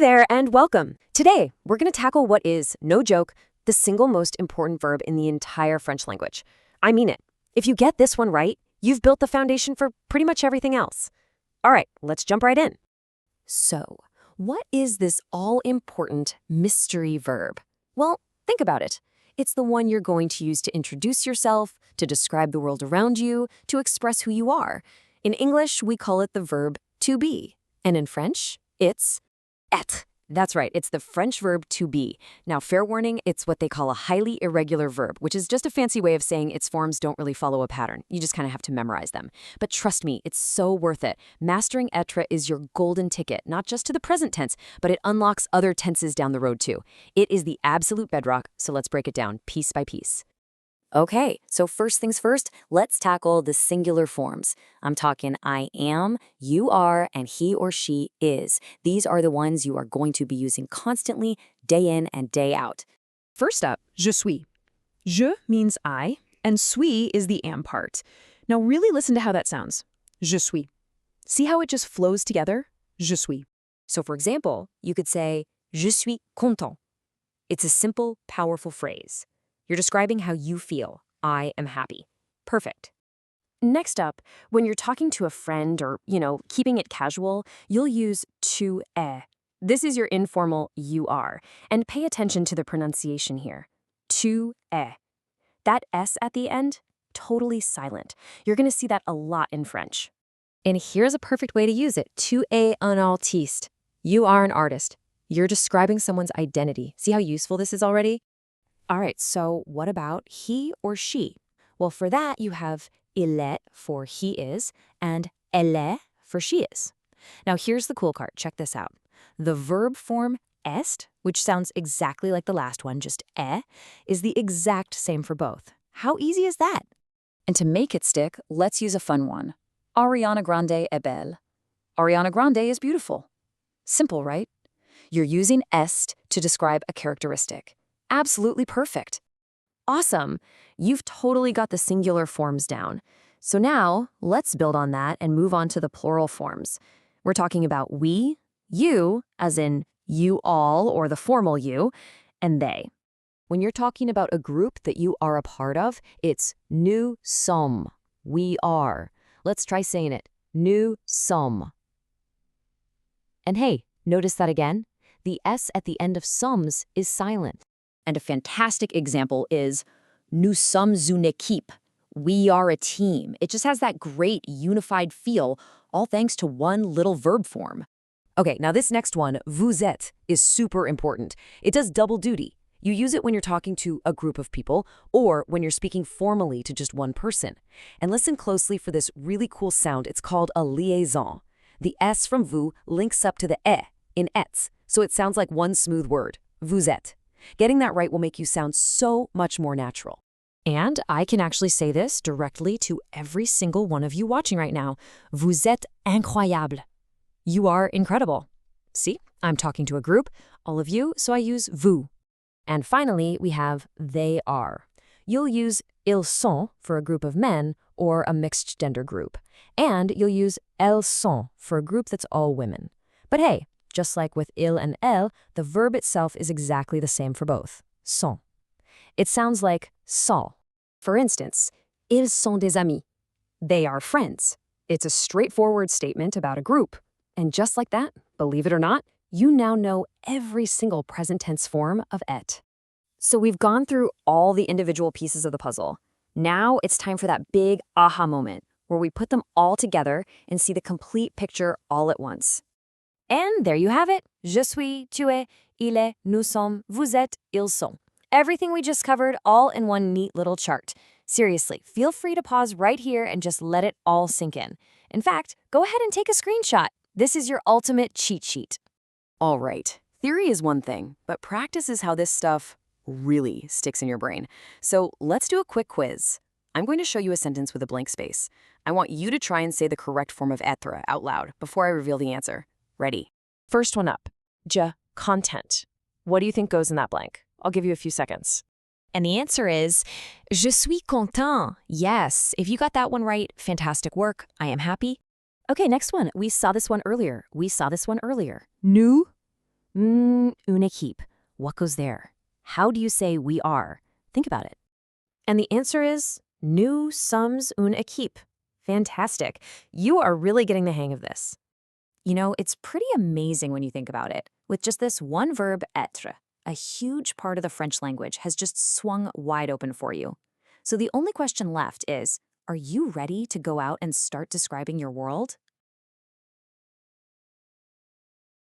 there and welcome. Today, we're going to tackle what is, no joke, the single most important verb in the entire French language. I mean it. If you get this one right, you've built the foundation for pretty much everything else. All right, let's jump right in. So, what is this all-important mystery verb? Well, think about it. It's the one you're going to use to introduce yourself, to describe the world around you, to express who you are. In English, we call it the verb to be. And in French, it's être. That's right, it's the French verb to be. Now, fair warning, it's what they call a highly irregular verb, which is just a fancy way of saying its forms don't really follow a pattern. You just kind of have to memorize them. But trust me, it's so worth it. Mastering être is your golden ticket, not just to the present tense, but it unlocks other tenses down the road too. It is the absolute bedrock, so let's break it down piece by piece. Okay, so first things first, let's tackle the singular forms. I'm talking I am, you are, and he or she is. These are the ones you are going to be using constantly, day in and day out. First up, je suis. Je means I, and suis is the am part. Now really listen to how that sounds. Je suis. See how it just flows together? Je suis. So for example, you could say, je suis content. It's a simple, powerful phrase. You're describing how you feel. I am happy. Perfect. Next up, when you're talking to a friend or, keeping it casual, you'll use tu es. This is your informal you are. And pay attention to the pronunciation here. Tu es. That S at the end, totally silent. You're going to see that a lot in French. And here's a perfect way to use it. Tu es un artiste. You are an artist. You're describing someone's identity. See how useful this is already? All right, so what about he or she? Well, for that, you have il est for he is and elle est for she is. Now, here's the cool part. Check this out. The verb form est, which sounds exactly like the last one, just is the exact same for both. How easy is that? And to make it stick, let's use a fun one. Ariana Grande est belle. Ariana Grande is beautiful. Simple, right? You're using est to describe a characteristic. Absolutely perfect. Awesome. You've totally got the singular forms down. So now, let's build on that and move on to the plural forms. We're talking about we, you, as in you all or the formal you, and they. When you're talking about a group that you are a part of, it's nous sommes. We are. Let's try saying it. Nous sommes. And hey, notice that again? The S at the end of sommes is silent. And a fantastic example is, nous sommes une équipe. We are a team. It just has that great unified feel, all thanks to one little verb form. Okay, now this next one, vous êtes, is super important. It does double duty. You use it when you're talking to a group of people or when you're speaking formally to just one person. And listen closely for this really cool sound. It's called a liaison. The S from vous links up to the E in ets, so it sounds like one smooth word, vous êtes. Getting that right will make you sound so much more natural. And I can actually say this directly to every single one of you watching right now. Vous êtes incroyable. You are incredible. See, I'm talking to a group, all of you, so I use vous. And finally, we have they are. You'll use ils sont for a group of men or a mixed gender group. And you'll use elles sont for a group that's all women. But hey, just like with il and elle, the verb itself is exactly the same for both, sont. It sounds like sont. For instance, ils sont des amis. They are friends. It's a straightforward statement about a group. And just like that, believe it or not, you now know every single present tense form of être. So we've gone through all the individual pieces of the puzzle. Now it's time for that big aha moment, where we put them all together and see the complete picture all at once. And there you have it. Je suis, tu es, il est, nous sommes, vous êtes, ils sont. Everything we just covered all in one neat little chart. Seriously, feel free to pause right here and just let it all sink in. In fact, go ahead and take a screenshot. This is your ultimate cheat sheet. All right, theory is one thing, but practice is how this stuff really sticks in your brain. So let's do a quick quiz. I'm going to show you a sentence with a blank space. I want you to try and say the correct form of être out loud before I reveal the answer. Ready? First one up. Je, content. What do you think goes in that blank? I'll give you a few seconds. And the answer is, je suis content. Yes, if you got that one right, fantastic work. I am happy. Okay, next one. We saw this one earlier. Nous Une équipe. What goes there? How do you say we are? Think about it. And the answer is nous sommes une équipe. Fantastic. You are really getting the hang of this. You know, it's pretty amazing when you think about it. With just this one verb, être, a huge part of the French language has just swung wide open for you. So the only question left is, are you ready to go out and start describing your world?